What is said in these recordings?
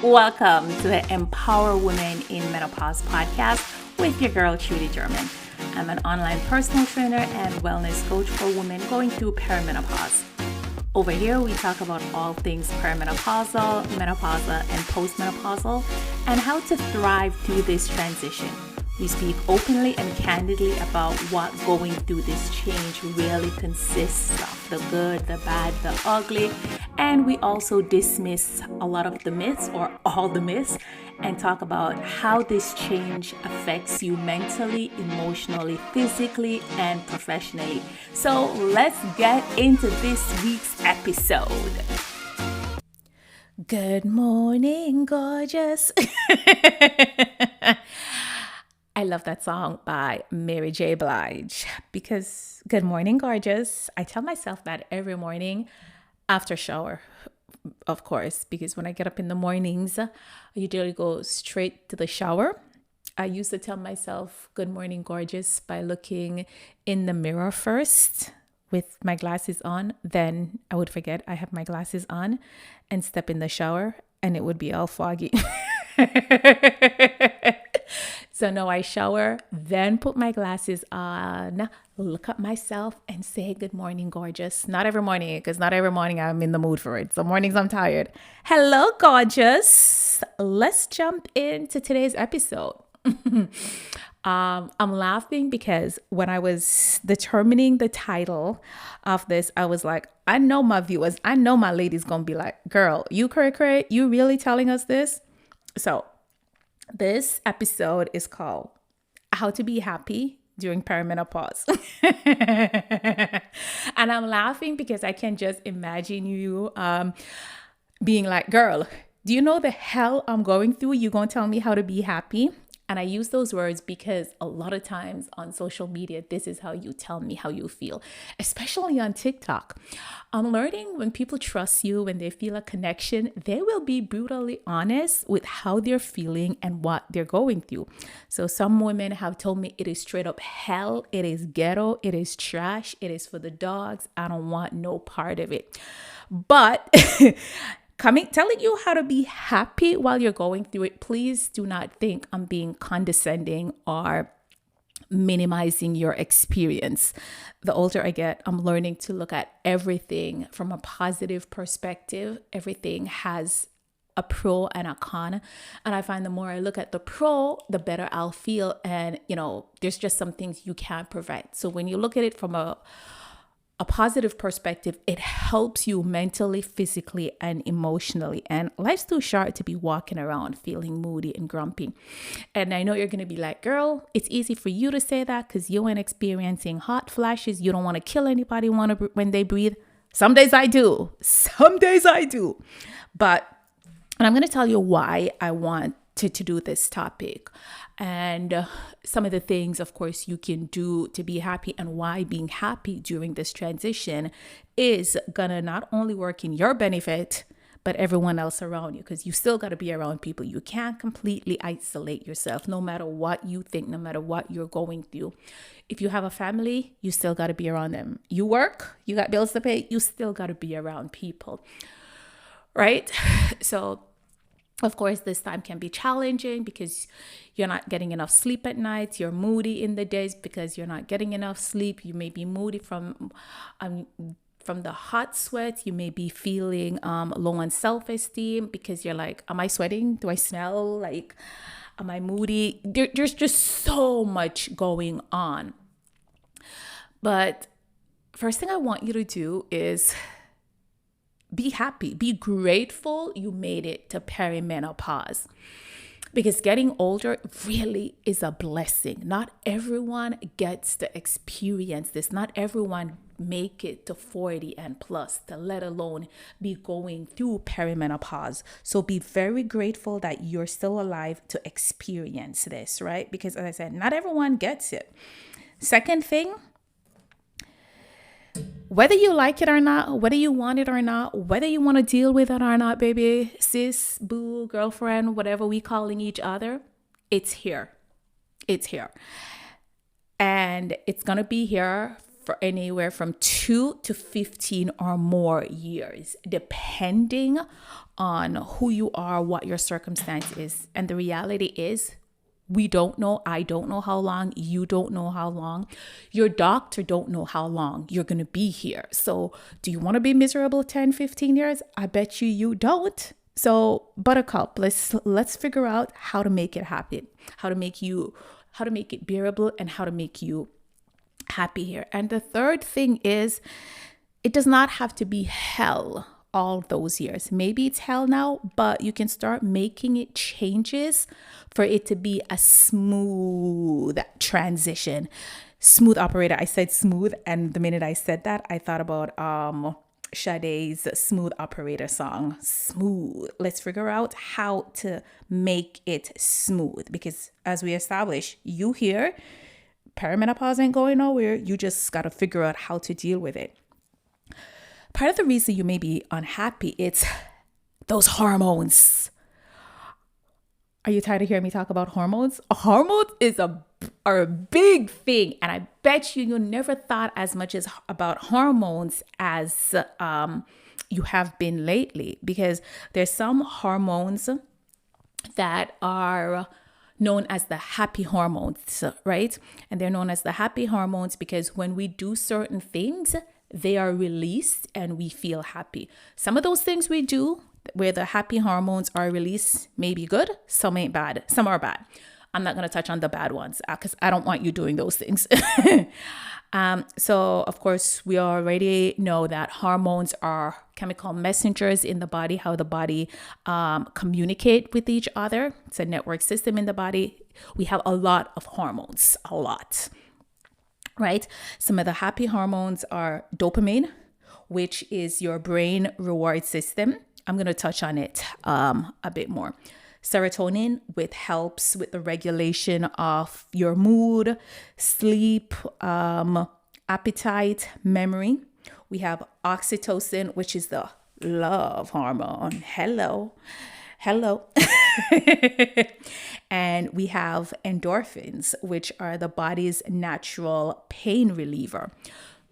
Welcome to the Empower Women in Menopause podcast with your girl, Trudy German. I'm an online personal trainer and wellness coach for women going through perimenopause. Over here, we talk about all things perimenopausal, menopausal, and postmenopausal, and how to thrive through this transition. We speak openly and candidly about what going through this change really consists of, the good, the bad, the ugly, and we also dismiss a lot of the myths or all the myths and talk about how this change affects you mentally, emotionally, physically, and professionally. So let's get into this week's episode. Good morning, gorgeous. I love that song by Mary J. Blige because good morning, gorgeous. I tell myself that every morning after shower, of course, because when I get up in the mornings, I usually go straight to the shower. I used to tell myself good morning, gorgeous by looking in the mirror first with my glasses on. Then I would forget I have my glasses on and step in the shower and it would be all foggy. So now I shower, then put my glasses on, look at myself and say, good morning, gorgeous. Not every morning, because not every morning I'm in the mood for it. Some mornings I'm tired. Hello, gorgeous. Let's jump into today's episode. I'm laughing because when I was determining the title of this, I was like, I know my viewers, I know my lady's going to be like, girl, you cray, you really telling us this? So this episode is called How to Be Happy During Perimenopause. And I'm laughing because I can just imagine you being like, girl, do you know the hell I'm going through? You gonna tell me how to be happy? And I use those words because a lot of times on social media, this is how you tell me how you feel, especially on TikTok. I'm learning when people trust you, when they feel a connection, they will be brutally honest with how they're feeling and what they're going through. So some women have told me it is straight up hell, it is ghetto, it is trash, it is for the dogs. I don't want no part of it. But telling you how to be happy while you're going through it, please do not think I'm being condescending or minimizing your experience. The older I get, I'm learning to look at everything from a positive perspective. Everything has a pro and a con. And I find the more I look at the pro, the better I'll feel. And, there's just some things you can't prevent. So when you look at it from a positive perspective, it helps you mentally, physically, and emotionally. And life's too short to be walking around feeling moody and grumpy. And I know you're going to be like, girl, it's easy for you to say that because you ain't experiencing hot flashes. You don't want to kill anybody when they breathe. Some days I do. But I'm going to tell you why I want to do this topic and some of the things, of course, you can do to be happy and why being happy during this transition is gonna not only work in your benefit, but everyone else around you, because you still got to be around people. You can't completely isolate yourself, no matter what you think, no matter what you're going through. If you have a family, you still got to be around them. You work, you got bills to pay, you still got to be around people, right? So of course, this time can be challenging because you're not getting enough sleep at night. You're moody in the days because you're not getting enough sleep. You may be moody from the hot sweat. You may be feeling low on self-esteem because you're like, am I sweating? Do I smell? Like, am I moody? There's just so much going on. But first thing I want you to do is be happy, be grateful you made it to perimenopause, because getting older really is a blessing. Not everyone gets to experience this. Not everyone make it to 40 and plus, to let alone be going through perimenopause. So be very grateful that you're still alive to experience this, right? Because as I said, not everyone gets it. Second thing, whether you like it or not, whether you want it or not, whether you want to deal with it or not, baby, sis, boo, girlfriend, whatever we calling each other, it's here. It's here. And it's going to be here for anywhere from 2 to 15 or more years, depending on who you are, what your circumstance is. And the reality is, we don't know. I don't know how long. You don't know how long. Your doctor don't know how long you're going to be here. So do you want to be miserable 10, 15 years? I bet you don't. So buttercup, let's figure out how to make it happen, how to make it bearable, and how to make you happy here. And the third thing is, it does not have to be hell all those years. Maybe it's hell now, but you can start making it changes for it to be a smooth transition. Smooth operator. I said smooth, and the minute I said that, I thought about Sade's Smooth Operator song. Smooth. Let's figure out how to make it smooth, because as we established, you here, perimenopause ain't going nowhere. You just got to figure out how to deal with it. Part of the reason you may be unhappy, it's those hormones. Are you tired of hearing me talk about hormones? Hormones are a big thing. And I bet you never thought as much about hormones as you have been lately, because there's some hormones that are known as the happy hormones, right? And they're known as the happy hormones because when we do certain things, they are released and we feel happy. Some of those things we do where the happy hormones are released may be good, some ain't bad, some are bad. I'm not going to touch on the bad ones because I don't want you doing those things. So, of course, we already know that hormones are chemical messengers in the body, how the body communicate with each other. It's a network system in the body. We have a lot of hormones, a lot. Right? Some of the happy hormones are dopamine, which is your brain reward system. I'm going to touch on it a bit more. Serotonin, which helps with the regulation of your mood, sleep, appetite, memory. We have oxytocin, which is the love hormone. Hello. And we have endorphins, which are the body's natural pain reliever.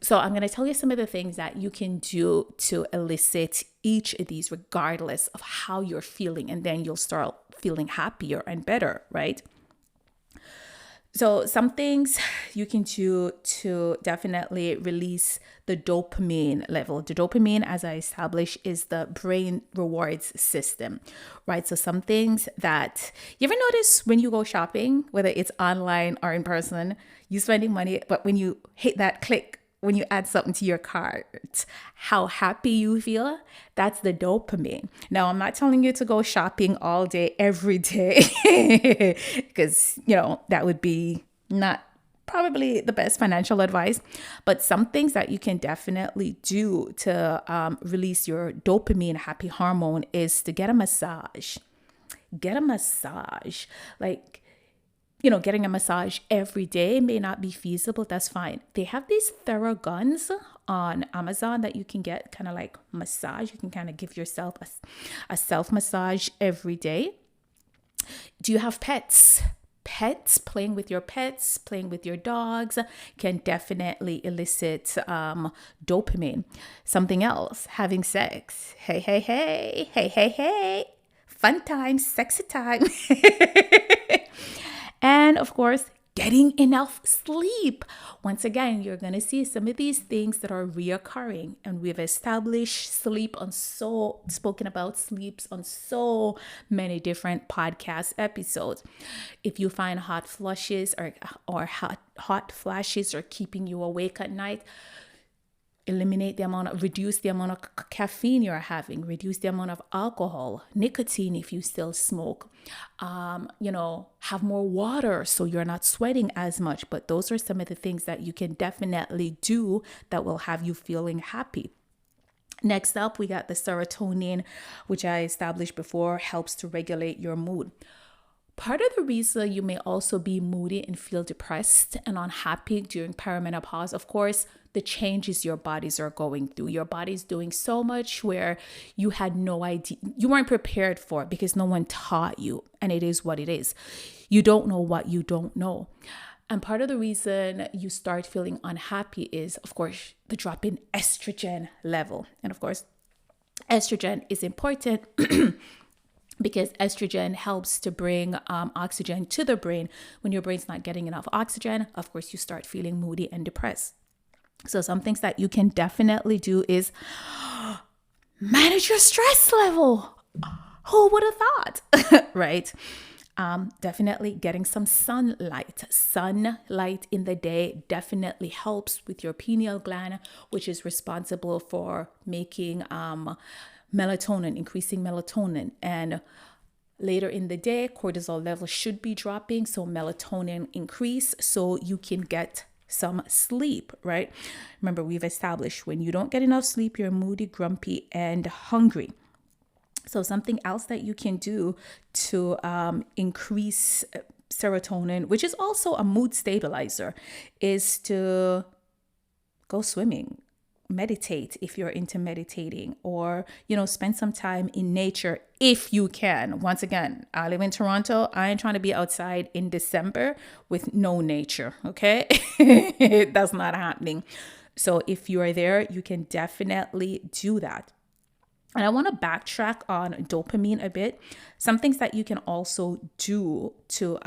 So I'm going to tell you some of the things that you can do to elicit each of these regardless of how you're feeling. And then you'll start feeling happier and better, right? So some things you can do to definitely release the dopamine level. The dopamine, as I established, is the brain rewards system, right? So some things that you ever notice when you go shopping, whether it's online or in person, you spending money, but when you hit that click, when you add something to your cart, how happy you feel, that's the dopamine. Now, I'm not telling you to go shopping all day, every day, because, that would be not probably the best financial advice. But some things that you can definitely do to release your dopamine happy hormone is to get a massage. Get a massage. Getting a massage every day may not be feasible. That's fine. They have these Theraguns on Amazon that you can get kind of like massage. You can kind of give yourself a self massage every day. Do you have pets? Playing with your pets, playing with your dogs can definitely elicit dopamine. Something else, having sex. Hey. Fun time, sexy time. And of course, getting enough sleep. Once again, you're going to see some of these things that are reoccurring. And we've established spoken about sleeps on so many different podcast episodes. If you find hot flushes or hot flashes are keeping you awake at night, reduce the amount of caffeine you're having, reduce the amount of alcohol, nicotine if you still smoke, have more water so you're not sweating as much. But those are some of the things that you can definitely do that will have you feeling happy. Next up, we got the serotonin, which I established before, helps to regulate your mood. Part of the reason you may also be moody and feel depressed and unhappy during perimenopause, of course, the changes your bodies are going through. Your body's doing so much where you had no idea, you weren't prepared for it because no one taught you, and it is what it is. You don't know what you don't know. And part of the reason you start feeling unhappy is, of course, the drop in estrogen level. And of course, estrogen is important because estrogen helps to bring oxygen to the brain. When your brain's not getting enough oxygen, of course, you start feeling moody and depressed. So some things that you can definitely do is manage your stress level. Who would have thought, right? Definitely getting some sunlight. Sunlight in the day definitely helps with your pineal gland, which is responsible for making melatonin, increasing melatonin. And later in the day, cortisol levels should be dropping, so melatonin increase, so you can get some sleep, right? Remember, we've established when you don't get enough sleep, you're moody, grumpy, and hungry. So something else that you can do to increase serotonin, which is also a mood stabilizer, is to go swimming, meditate if you're into meditating, or, spend some time in nature if you can. Once again, I live in Toronto. I ain't trying to be outside in December with no nature, okay? That's not happening. So if you are there, you can definitely do that. And I want to backtrack on dopamine a bit. Some things that you can also do to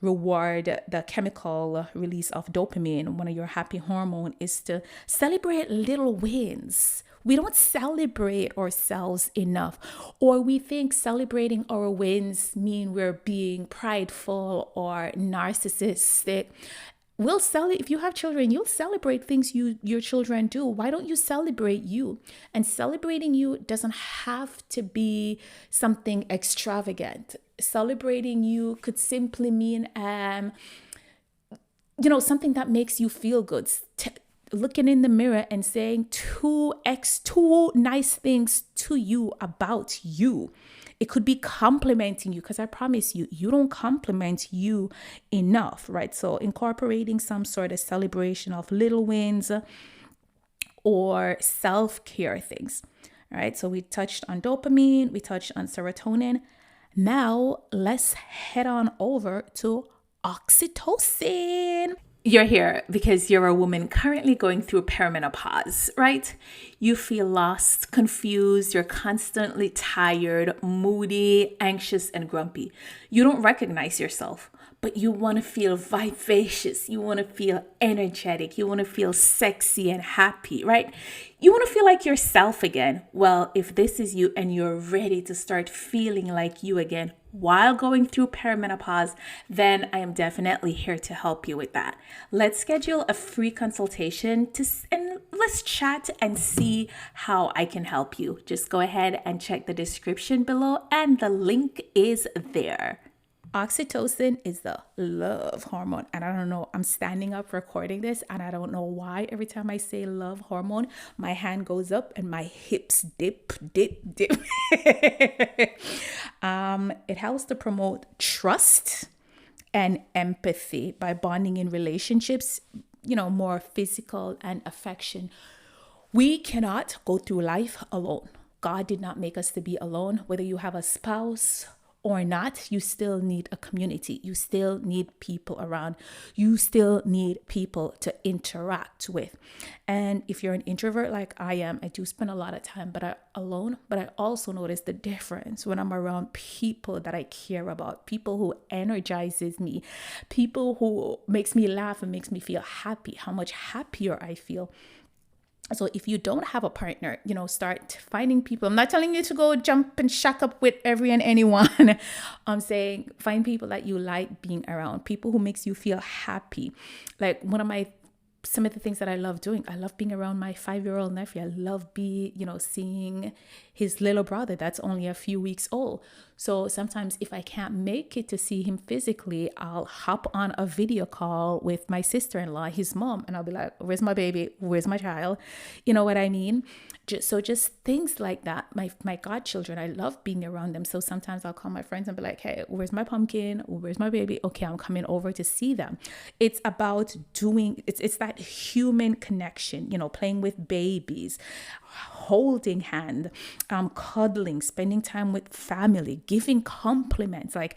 reward the chemical release of dopamine, one of your happy hormone, is to celebrate little wins. We don't celebrate ourselves enough, or we think celebrating our wins mean we're being prideful or narcissistic. If you have children, you'll celebrate things your children do. Why don't you celebrate you? And celebrating you doesn't have to be something extravagant. Celebrating you could simply mean something that makes you feel good. Looking in the mirror and saying two nice things to you about you. It could be complimenting you, because I promise you don't compliment you enough, right? So incorporating some sort of celebration of little wins or self-care things, right? So we touched on dopamine, we touched on serotonin. Now let's head on over to oxytocin. You're here because you're a woman currently going through perimenopause, right? You feel lost, confused, you're constantly tired, moody, anxious, and grumpy. You don't recognize yourself, but you want to feel vivacious. You want to feel energetic. You want to feel sexy and happy, right? You want to feel like yourself again. Well, if this is you and you're ready to start feeling like you again while going through perimenopause, then I am definitely here to help you with that. Let's schedule a free consultation and let's chat and see how I can help you. Just go ahead and check the description below and the link is there. Oxytocin is the love hormone. And I don't know, I'm standing up recording this and I don't know why every time I say love hormone, my hand goes up and my hips dip. It helps to promote trust and empathy by bonding in relationships, more physical and affection. We cannot go through life alone. God did not make us to be alone. Whether you have a spouse or not, you still need a community. You still need people around. You still need people to interact with. And if you're an introvert like I am, I do spend a lot of time alone, but I also notice the difference when I'm around people that I care about, people who energizes me, people who makes me laugh and makes me feel happy, how much happier I feel. So if you don't have a partner, start finding people. I'm not telling you to go jump and shack up with every and anyone. I'm saying find people that you like being around, people who makes you feel happy. Like some of the things that I love doing, I love being around my 5-year-old nephew. I love seeing his little brother that's only a few weeks old. So sometimes if I can't make it to see him physically, I'll hop on a video call with my sister-in-law, his mom, and I'll be like, where's my baby? Where's my child? You know what I mean? Just things like that. My godchildren, I love being around them. So sometimes I'll call my friends and be like, hey, where's my pumpkin? Where's my baby? Okay, I'm coming over to see them. It's about it's that human connection, playing with babies, holding hand, cuddling, spending time with family, giving compliments. Like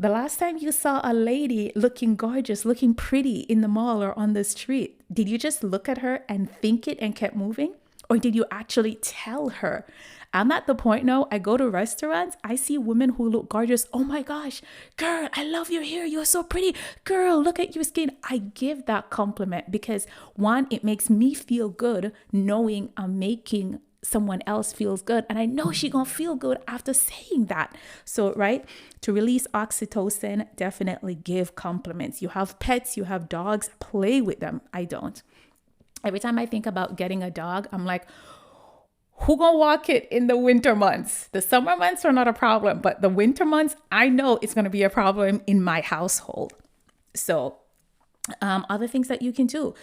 The last time you saw a lady looking gorgeous, looking pretty in the mall or on the street, did you just look at her and think it and kept moving? Or did you actually tell her? I'm at the point now, I go to restaurants, I see women who look gorgeous. Oh my gosh, girl, I love your hair. You're so pretty. Girl, look at your skin. I give that compliment because one, it makes me feel good knowing I'm making someone else feels good, and I know she gonna feel good after saying that. So right, to release oxytocin, definitely give compliments. You have pets, you have dogs, play with them. I don't. Every time I think about getting a dog, I'm like, who gonna walk it in the winter months? The summer months are not a problem, but the winter months, I know it's gonna be a problem in my household. So other things that you can do,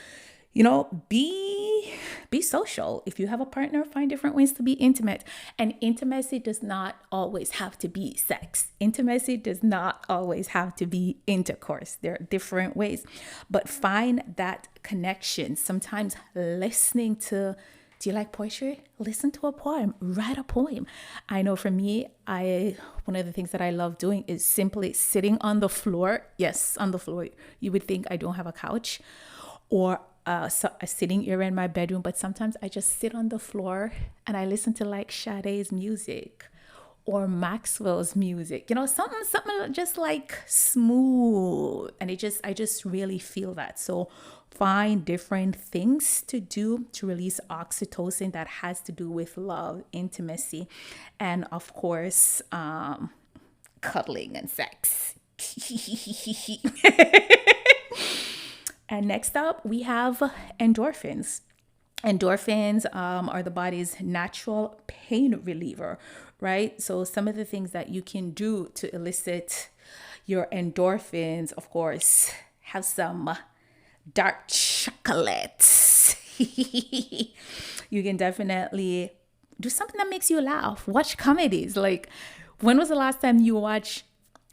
be social. If you have a partner, find different ways to be intimate. And intimacy does not always have to be sex. Intimacy does not always have to be intercourse. There are different ways, but find that connection. Sometimes listening to, do you like poetry? Listen to a poem, write a poem. I know for me, one of the things that I love doing is simply sitting on the floor. Yes, on the floor. You would think I don't have a couch or a sitting area in my bedroom, but sometimes I just sit on the floor and I listen to like Sade's music or Maxwell's music, something just like smooth. And I just really feel that. So find different things to do to release oxytocin that has to do with love, intimacy, and of course, cuddling and sex. And next up, we have endorphins. Endorphins are the body's natural pain reliever, right? So some of the things that you can do to elicit your endorphins, of course, have some dark chocolate. You can definitely do something that makes you laugh. Watch comedies. Like, when was the last time you watched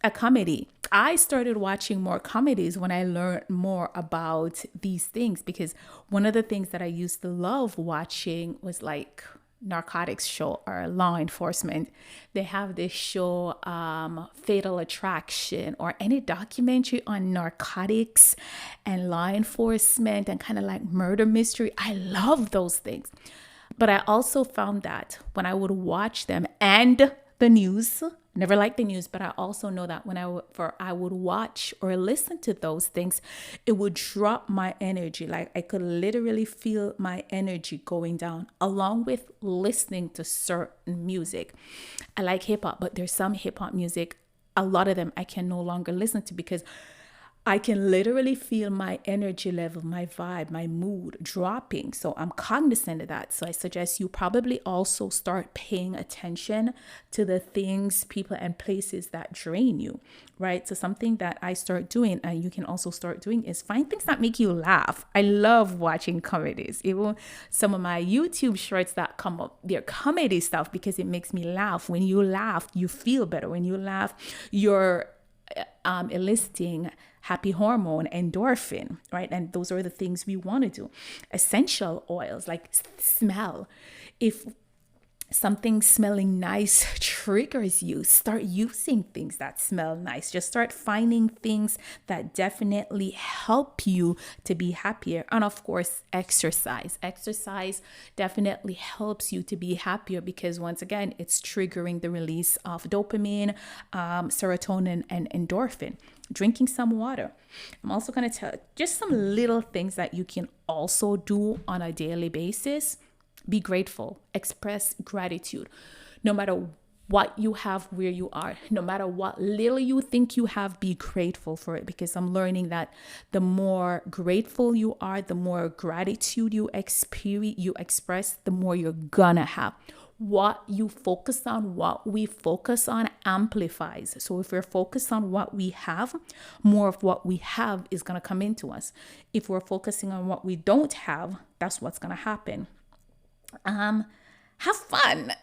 a comedy? I started watching more comedies when I learned more about these things, because one of the things that I used to love watching was like narcotics show or law enforcement. They have this show, Fatal Attraction, or any documentary on narcotics and law enforcement and kind of like murder mystery. I love those things. But I also found that when I would watch them and the news, never liked the news, but I also know that when I would watch or listen to those things, it would drop my energy. Like I could literally feel my energy going down, along with listening to certain music. I like hip hop, but there's some hip hop music, a lot of them I can no longer listen to because I can literally feel my energy level, my vibe, my mood dropping. So I'm cognizant of that. So I suggest you probably also start paying attention to the things, people, and places that drain you, right? So something that I start doing, and you can also start doing, is find things that make you laugh. I love watching comedies. Even some of my YouTube shorts that come up, they're comedy stuff because it makes me laugh. When you laugh, you feel better. When you laugh, you're eliciting happy hormone, endorphin, right? And those are the things we want to do. Essential oils, like smell. If something smelling nice triggers you, start using things that smell nice. Just start finding things that definitely help you to be happier. And of course, exercise. Exercise definitely helps you to be happier because once again, it's triggering the release of dopamine, serotonin, and endorphin. Drinking some water. I'm also going to tell just some little things that you can also do on a daily basis. Be grateful, express gratitude. No matter what you have where you are, no matter what little you think you have, be grateful for it, because I'm learning that the more grateful you are, the more gratitude you express, the more you're gonna have. What you focus on, what we focus on amplifies. So if we're focused on what we have, more of what we have is going to come into us. If we're focusing on what we don't have, that's what's going to happen. Have fun.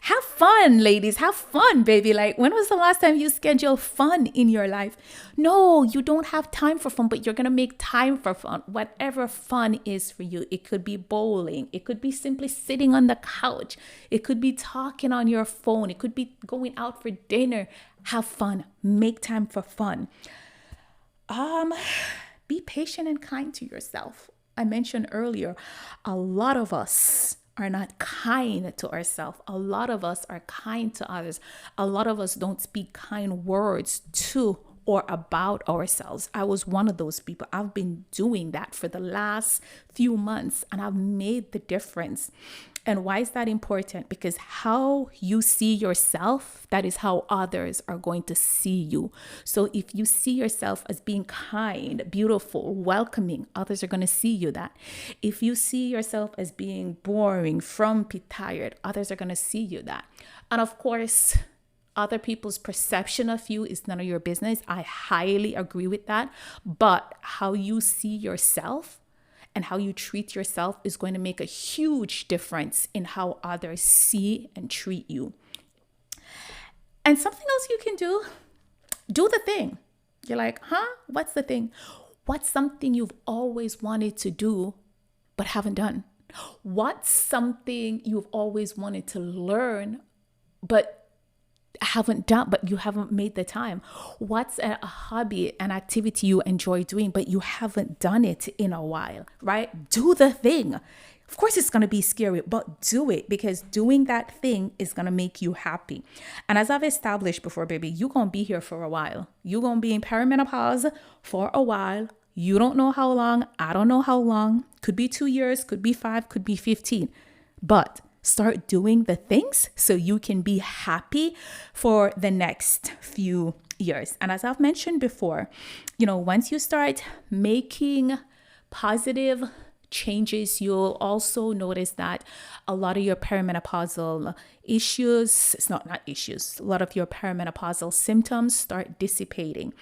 Have fun, ladies. Have fun, baby. Like, when was the last time you scheduled fun in your life? No, you don't have time for fun, but you're going to make time for fun. Whatever fun is for you. It could be bowling. It could be simply sitting on the couch. It could be talking on your phone. It could be going out for dinner. Have fun. Make time for fun. Um, be patient and kind to yourself. I mentioned earlier, a lot of us are not kind to ourselves. A lot of us are kind to others. A lot of us don't speak kind words to or about ourselves. I was one of those people. I've been doing that for the last few months and I've made the difference. And why is that important? Because how you see yourself, that is how others are going to see you. So if you see yourself as being kind, beautiful, welcoming, others are going to see you that. If you see yourself as being boring, frumpy, tired, others are going to see you that. And of course, other people's perception of you is none of your business. I highly agree with that. But how you see yourself and how you treat yourself is going to make a huge difference in how others see and treat you. And something else you can do the thing. You're like, what's the thing? What's something you've always wanted to do but haven't done? What's something you've always wanted to learn but haven't done, but you haven't made the time? What's a hobby, an activity you enjoy doing, but you haven't done it in a while, right? Do the thing. Of course, it's going to be scary, but do it, because doing that thing is going to make you happy. And as I've established before, baby, you're going to be here for a while. You're going to be in perimenopause for a while. You don't know how long. I don't know how long. Could be 2 years, could be 5, could be 15. But start doing the things so you can be happy for the next few years. And as I've mentioned before, once you start making positive changes, you'll also notice that a lot of your perimenopausal issues, a lot of your perimenopausal symptoms start dissipating.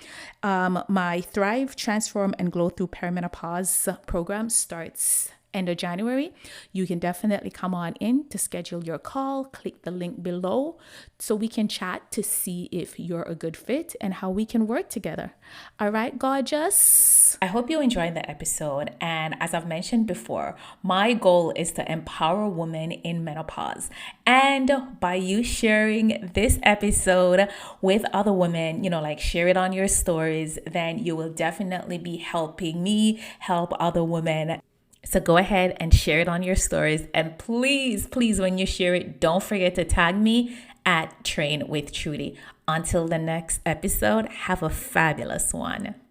My Thrive, Transform, and Glow Through Perimenopause program starts end of January. You can definitely come on in to schedule your call. Click the link below so we can chat to see if you're a good fit and how we can work together. All right, gorgeous. I hope you enjoyed the episode. And as I've mentioned before, my goal is to empower women in menopause. And by you sharing this episode with other women, share it on your stories, then you will definitely be helping me help other women. So go ahead and share it on your stories. And please, when you share it, don't forget to tag me at Train with Trudy. Until the next episode, have a fabulous one.